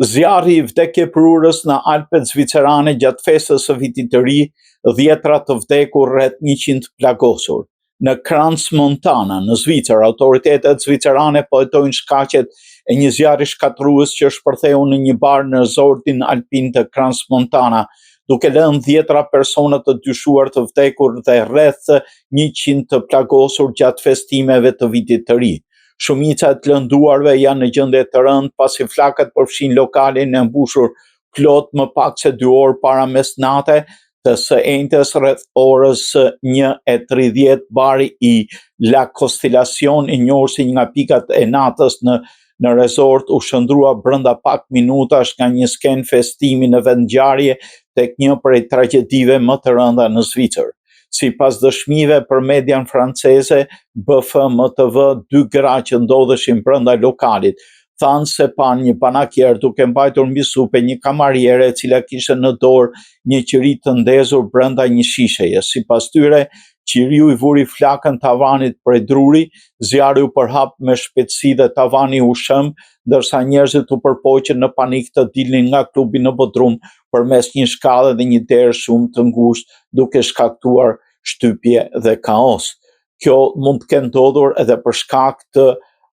Zjarri i vdekjeprurës në Alpet zvicerane gjatë festës së vitit të ri, 10 të vdekur rreth 100 plagosur. Në Crans-Montana, në Zvicër, autoritetet zvicerane po hetojnë shkaqet e një zjarri shkatrues që shpërtheu në një bar në zordin alpin të Crans-Montana, duke lënë 10 persona të dyshuar të vdekur dhe rreth 100 të plagosur gjatë festimeve të vitit të ri. Shumica e të lënduarve janë në gjendje të rëndë pasi flakët përfshin lokalin e mbushur plot më pak se 2 orë para mesnate, të së enjtes rreth orës 1:30 bari i La Constellación, i njohur si një nga pikat e natës në resort, u shndrua brenda pak minutash nga një skenë festimi në vendngjarje tek një prej tragjedive më të rënda në Zvicër. Sipas dëshmive për median franceze, BFM-TV, 2 gra që ndodheshin brenda lokalit thanë se pan një panakier duke mbajtur mbi supe një kamariere e cila kishte në dorë një qiri të ndezur brenda një shisheje. Sipas tyre, qiriu i vuri flakën tavanit prej druri, zjarri u përhap me shpejtësi dhe tavani u shëm, ndërsa njerëzit u përpoqën në panik të dilnin nga klubi në Bodrum përmes një shkallë dhe një derë shumë të ngushtë, duke shkaktuar shtypje dhe kaos. Kjo mund të ketë ndodhur edhe për shkak të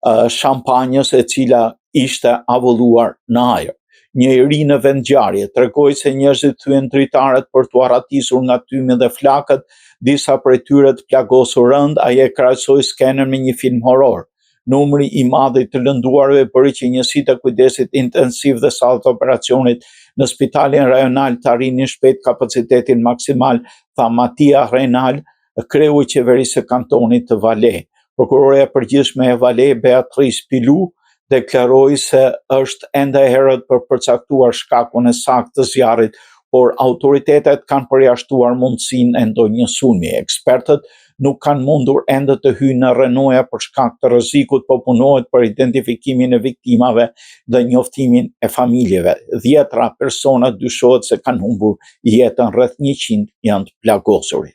shampanjës e cila ishte avulluar në ajër. Një i ri në vendngjarje tregoi se njerëzit thyen dritarët për t'u arratisur nga tymi dhe flakët, disa prej tyre të plagosur rënd. Ai e krahasoi skenën me një film horror. Numri i madh i të lënduarve bëri që njësitë e kujdesit intensiv dhe salët operacionit në spitalin rajonal të arrinin shpejt kapacitetin maksimal, tha Mattia Renal, kreu i qeverisë së kantonit të Valais. Prokuroreja e përgjithshme e Valais, Beatrice Pilou, deklaroi se është ende e herët për përcaktuar shkakun e saktë të zjarrit, por autoritetet kanë përjashtuar mundësinë e ndonjë sulmi. Ekspertët nuk kanë mundur ende të hyjnë në rrënoja për shkak të rrezikut, po punohet për identifikimin e viktimave dhe njoftimin e familjeve. 10 persona dyshohet se kanë humbur jetën, rreth 100 janë të plagosur.